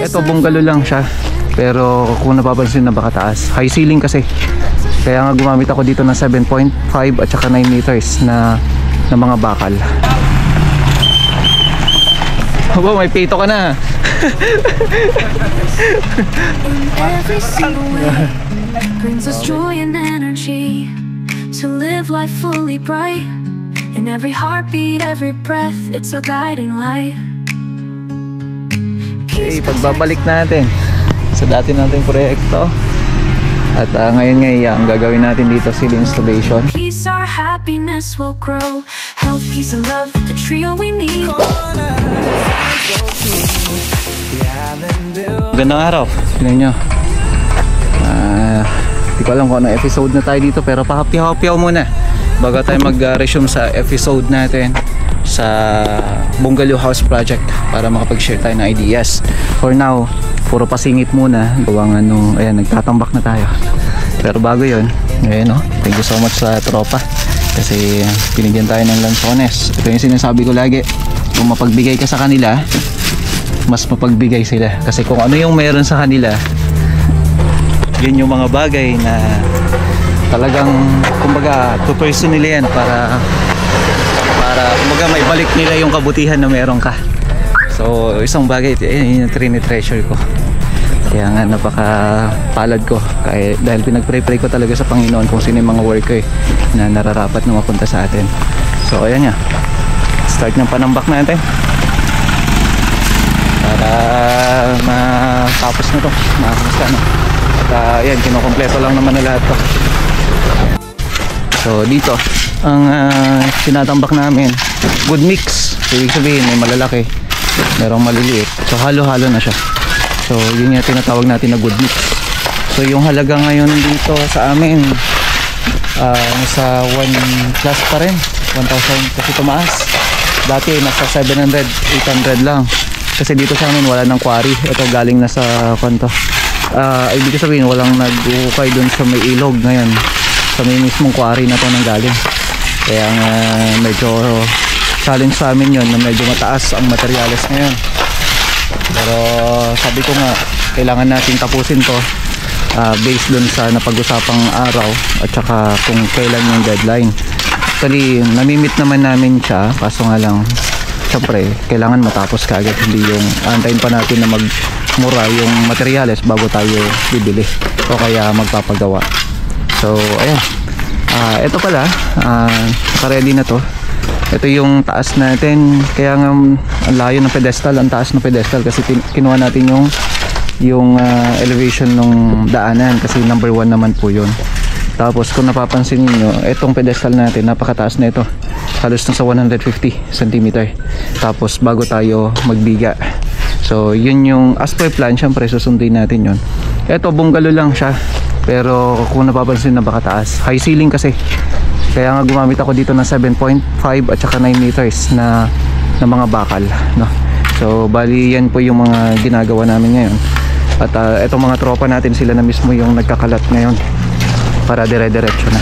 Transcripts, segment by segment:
Ito bungalow lang siya, pero kung napapansin na baka taas, high ceiling kasi, kaya nga gumamit ako dito ng 7.5 at saka 9 meters na mga bakal. Aba, may pito ka na. Every single way brings us joy and energy to live life fully bright. In every heartbeat, every breath, it's our guiding light. Okay, pagbabalik natin sa dati nating proyekto. At ngayon ang gagawin natin dito ceiling installation. Peace, our happiness will grow. Health, peace and love, the trio we need. Gandang araw. Tingnan nyo. Hindi ko alam kung anong episode na tayo dito, pero pahapyaw-hapyaw muna bago tayo mag-resume sa episode natin sa Bungalow House Project para makapag-share tayo ng ideas. For now, puro pasingit muna. Gawang ayan, nagtatambak na tayo. Pero bago yun, ayun, thank you so much sa tropa kasi pinigyan tayo ng lansones. Ito yung sinasabi ko lagi, kung mapagbigay ka sa kanila, mas mapagbigay sila. Kasi kung ano yung meron sa kanila, yun yung mga bagay na talagang kumbaga to-person nila yan para kumbaga may balik nila yung kabutihan na meron ka. So isang bagay, yun yung treasure ko. Kaya nga napakapalad ko dahil pinag-pray ko talaga sa Panginoon kung sino yung mga worker na nararapat na mapunta sa atin. So ayan nga, start ng panambak natin para matapos na to, makamusta na. At ayan, kinukompleto lang naman na lahat to. So dito ang tinatambak namin, good mix. So ibig sabihin may malalaki, merong maliliit, so halo-halo na siya. So yun yung tinatawag natin na good mix. So yung halaga ngayon dito sa amin nasa 1 plus pa rin, 1,000 kasi tumaas. Dati nasa 700, 800 lang kasi dito sa amin wala ng quarry. Ito galing na sa kanto. Ibig sabihin walang nag-ukay dun sa may ilog. Ngayon sa may mismong quarry na to nang galing. Kaya medyo challenge sa amin yun na medyo mataas ang materyales ngayon. Pero sabi ko nga, kailangan natin tapusin to based dun sa napag-usapang araw at saka kung kailan yung deadline. Actually namimit naman namin siya, kaso nga lang syempre kailangan matapos kaagad, hindi yung antayin pa natin na magmura yung materyales bago tayo bibili o kaya magpapagawa. So ayan, ito pala, naka-ready na to. Ito yung taas natin, kaya nga ang layo ng pedestal, ang taas ng pedestal kasi kinuha natin yung elevation ng daanan kasi number 1 naman po yun. Tapos kung napapansin niyo, itong pedestal natin napakataas na ito, halos nasa 150 cm. Tapos bago tayo magbiga, so yun yung as per plan, syempre susundin natin yun. Ito bungalow lang siya, pero kung napapansin na baka taas, high ceiling kasi, kaya nga gumamit ako dito ng 7.5 at saka 9 meters na mga bakal, no? So bali yan po yung mga ginagawa namin ngayon. At itong mga tropa natin, sila na mismo yung nagkakalat ngayon para dire-diretso na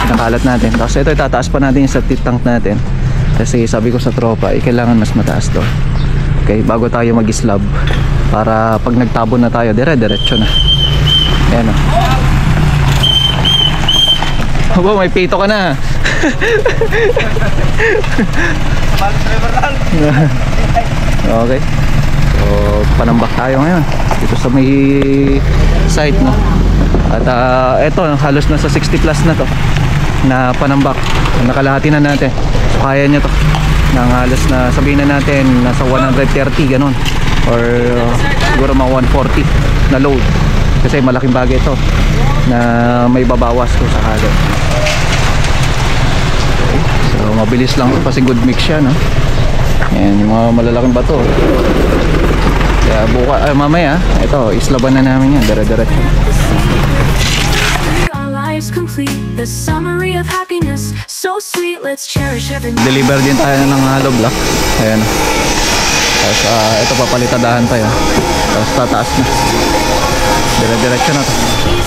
nakalat natin. Tapos ito itataas pa natin yung septic tank natin kasi sabi ko sa tropa, kailangan mas mataas to, okay, bago tayo mag-slab para pag nagtabon na tayo, dire-diretso na. Ayan o. Aba, may pito ka na. Okay. So, panambak tayo ngayon dito sa may site, no? At eto, halos nasa 60 plus na to na panambak. Nakalahati na natin. So, kaya niya to ng halos na sabihin na natin nasa 130 ganun or siguro mga 140 na load kasi malaking bagay ito na may babawas kung sakali. Okay. So mabilis lang ito kasi good mix siya, no? Ayan yung mga malalaking bato. Kaya mamaya ito islaban na namin yan dire-diretso. Deliver din tayo ng hollow block. Ayan. Tapos ito papalitadahan tayo. Tapos tataas na. Dire-diretso na to.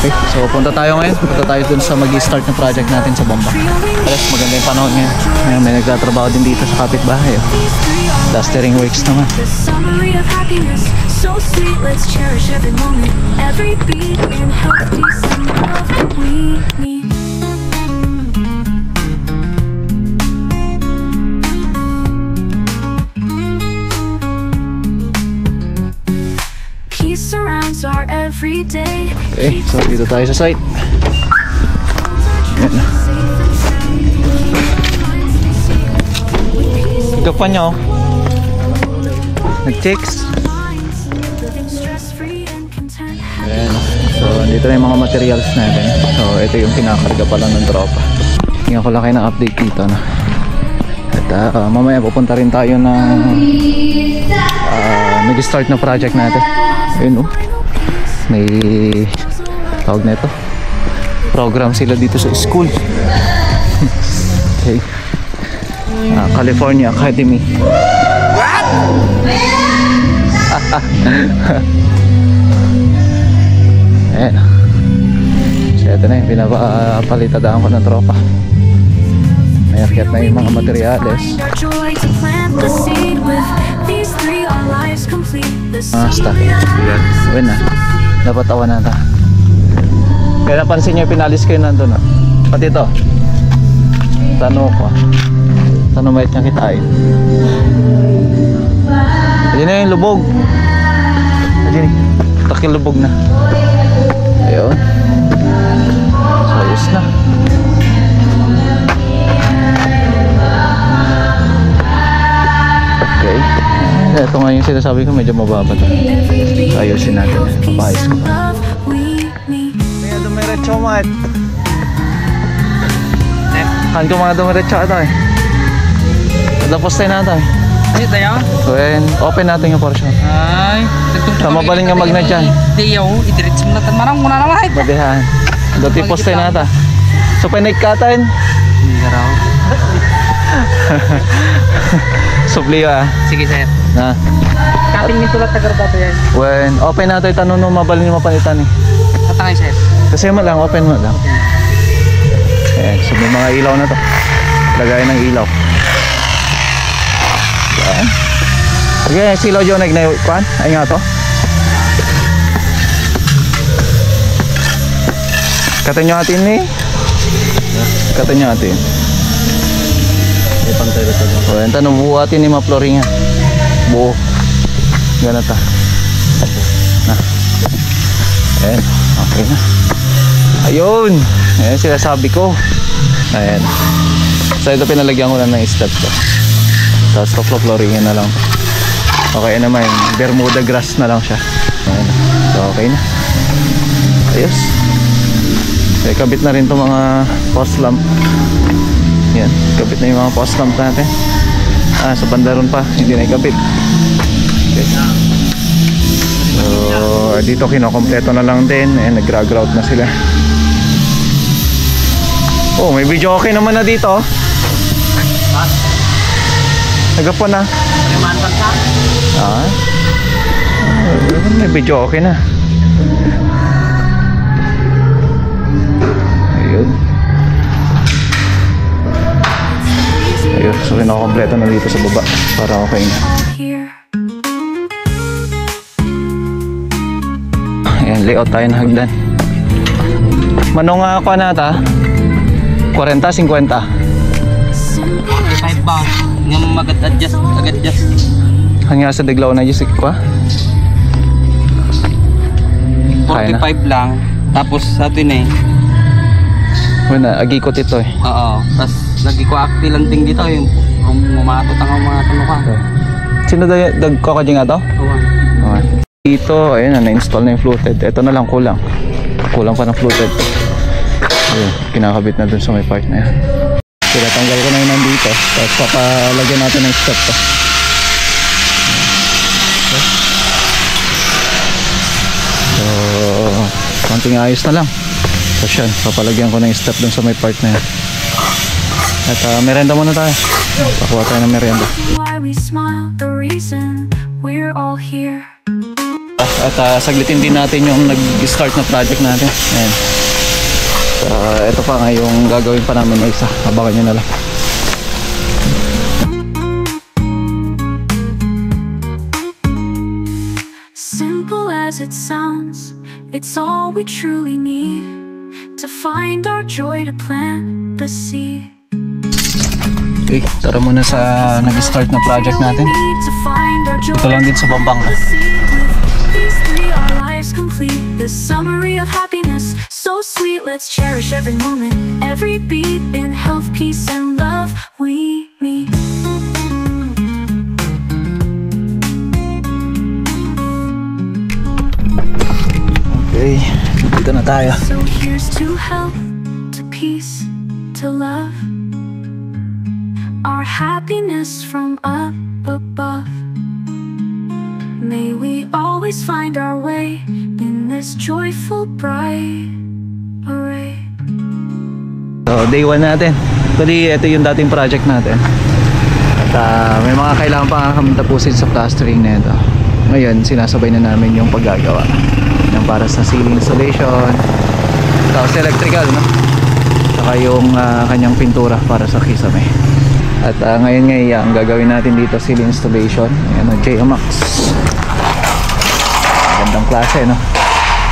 Okay, so punta tayo ngayon. Punta tayo dun sa mag-i-start na project natin sa Bamba. Alas, maganda yung panahon ngayon. Ngayon may nagtatrabaho din dito sa kapitbahay. Oh. Dustering works naman. The summary of happiness, so sweet, let's cherish every moment, every beat, and healthy summer of we need. Peace surrounds our everyday. Okay, so dito tayo sa site. Yan. Ito pa niya, oh. Nag-checks. Ayan. So, dito na yung mga materials natin. So, ito yung kinakarga pala ng tropa. Tingnan ko lang kayo ng update dito, no? At mamaya pupunta rin tayo ng nag-start na project natin. Ayun, oh. May tawag na ito. Program sila dito sa school. Okay. California Academy. What? Ayan. So ito na yung pinapalitadaan ko ng tropa. May akyat na yung mga materyales. Basta. Uwi na. Dapat awan na ta. Kaya napansin nyo yung pinalis kayo nandun, no? Pati ito. Tanong ko. Tanong mait niya kitain. Ayan na yung lubog. Ayan. Takil lubog na. Ayun. So ayos na. Okay. Ito nga yung sinasabi ko, medyo mababa to. Ayusin natin. Papayos ko pa. Kaya dumiretso mo at kan ko mga dumiretso ito eh. Tapos tayo na ito eh. Ay, tayo? So then, open natin yung portion. Ay, Sama baling nga magna dyan. Di yaw, idiretso mo natin. Marang muna naman. Badehan. Dati poste na ata. So panikatan. Hindi raw. Subliyo ah. Sige, sir. Na. Kating nito lang tagar dato yan. When open natin tanong no mabalin yung mapanitan eh. Tatangay, sir. Kasi mo lang, open mo lang. Ayan, so may mga ilaw na to. Lagay ng ilaw. Ayan. Sige, silaw dyan na kuhan. Ay nga to. Kata nyo natin eh. Kata nyo natin. So, yan tanong buo atin ni mga flooring yan. Buo. Ganun ta. Na. Ayan. Okay na. Ayun. Ayan sila sabi ko. Ayan. So ito pinalagyan ko lang ng step to. Tapos to flooring na lang. Okay naman. Bermuda grass na lang siya. Ayan. So okay na. Ayos. Okay, kabit na rin itong mga post lamp. Yan, kabit na yung mga post lamp natin. Sa bandaron pa, hindi na ikabit. Okay. So, dito kinokompleto na lang din. Ayan, nag-grout na sila. Oh, may video okay naman na dito. Nagapon na. May video okay na. Ayun. Ayun, so kinokompleto na dito sa baba para okay na. Ayan, layout tayo na hagdan. Manong ako na ta? 40, 50? 45 ba? Nga mag-adjust, agad-adjust. Hanya sa deglaw na Jessica kwa? 45 lang. Tapos sa atin eh. Wala, agikot ito eh. Oo. Tapos lagi ko acti lang ting dito yung umatot ang mga tanong ka. Sino ko ka dyan nga to? Okay. Dito, ayun na, na-install na yung fluted. Ito na lang kulang. Kulang pa ng fluted. Ayun, kinakabit na dun sa may part na yan. Tinatanggal ko na yun nandito. Tapos papalagyan natin ng step to. So, konting ayos na lang. Tapos yan, papalagyan ko ng step dun sa may part na yan. At merenda muna tayo. Pakuha tayo ng merenda. Why we smile, the reason we're all here. At saglitin din natin yung nag-start na project natin. Ayan. Ito pa nga yung gagawin pa namin na isa. Abangan nyo na lang. Simple as it sounds, it's all we truly need to find our joy, to plant the seed. Okay, tara muna sa nag-start na project natin. Ito lang din sa Pampanga. These three are lives complete. The summary of happiness, so sweet. Let's cherish every moment, every beat. In health, peace, and love we meet. Okay, dito na tayo. So here's to health, to peace, to love. Our happiness from up above. May we always find our way in this joyful bright array. So, day 1 natin. Actually, ito yung dating project natin. At may mga kailangan pa kami tapusin sa plastering na ito. Ngayon, sinasabay na namin yung paggagawa. Yung para sa ceiling installation. Tapos electrical, no? Saka yung kanyang pintura para sa kisame. At ngayon ang gagawin natin dito ceiling installation. Ayan, JMax. Gandang klase, no?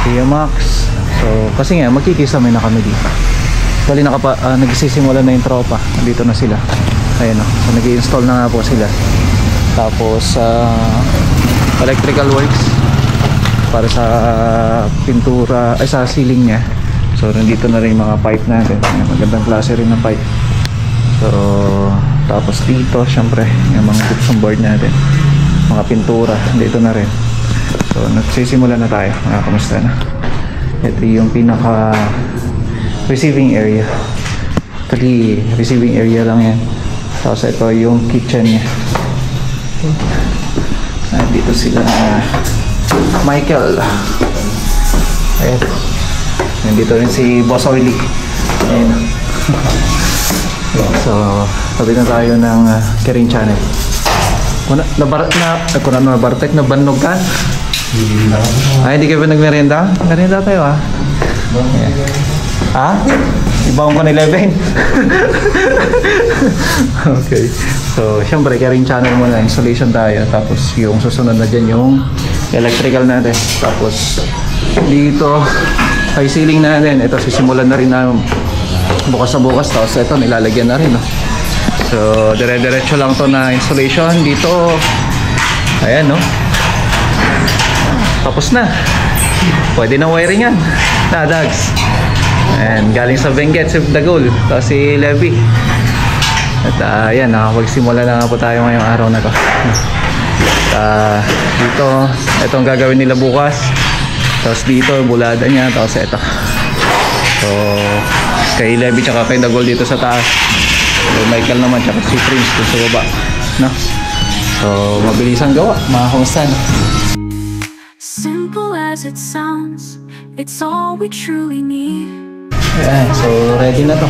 JMax. So, kasi nga magkikisame na kami dito. Bali nagsisimula na yung tropa. Dito na sila. Ayan, no? So nag-i-install na nga po sila. Tapos electrical works para sa pintura, ay sa ceiling niya. So nandito na rin yung mga pipe natin. Ayan, magandang klase rin ng pipe. So tapos dito syempre yung mga gypsum board natin, mga pintura dito na rin. So nagsisimula na tayo. Kamusta na? Ito yung pinaka receiving area. Actually receiving area lang yan. Tapos ito yung kitchen niya. Dito sila Michael. Ayan. Nandito rin si Boss Oily. Ayan. So, sabi na tayo ng Kering Channel. Nabartek na banog ka? Ay, hindi kayo ba nagmerienda? Merienda tayo Ayan. Ha? Ibaon ko na 11. Okay. So, syempre, Kering Channel muna. Installation tayo. Tapos, yung susunod na dyan yung electrical natin. Tapos, dito, high ceiling natin. Ito, sisimulan na rin na bukas sa bukas. Tapos, ito, nilalagyan na rin. So, dire-diretso lang to na installation. Dito, ayan, no? Tapos na. Pwede na wiring yan. Dags. And galing sa Benguet, si Dagol, tapos si Levy. At ayan, nakapagsimula na nga po tayo ngayong araw na to. Dito, itong gagawin nila bukas. Tapos dito, bulada niya, tapos ito. So, kay Levy tsaka kay Dagol dito sa taas. So, Michael naman tsaka si Prince dito sa baba, no? So, mabilisang gawa, mga kamusta. Simple as it sounds, it's all we truly need. Ayan, so ready na to.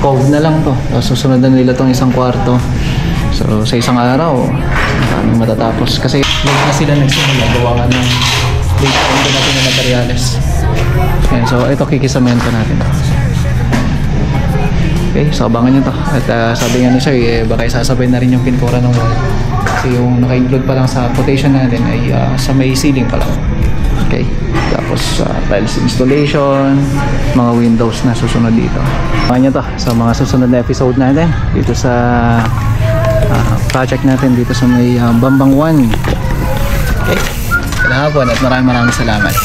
Cove na lang to. So, susunod na nila tong isang kwarto. So sa isang araw, maraming matatapos. Kasi late na sila nagsimula. Gawa nga ng late na natin ng materials. Ayan, so ito kikisamento natin. Okay, so abangan nyo to. At sabi nga ni Sir, baka isasabay na rin yung pintura ng wall. Kasi yung naka-include pa lang sa quotation natin ay sa may ceiling pa lang. Okay, tapos tiles installation, mga windows na susunod dito. Abangan nyo to sa mga susunod na episode natin dito sa project natin dito sa may Bambang 1. Okay, kailangan po at maraming salamat.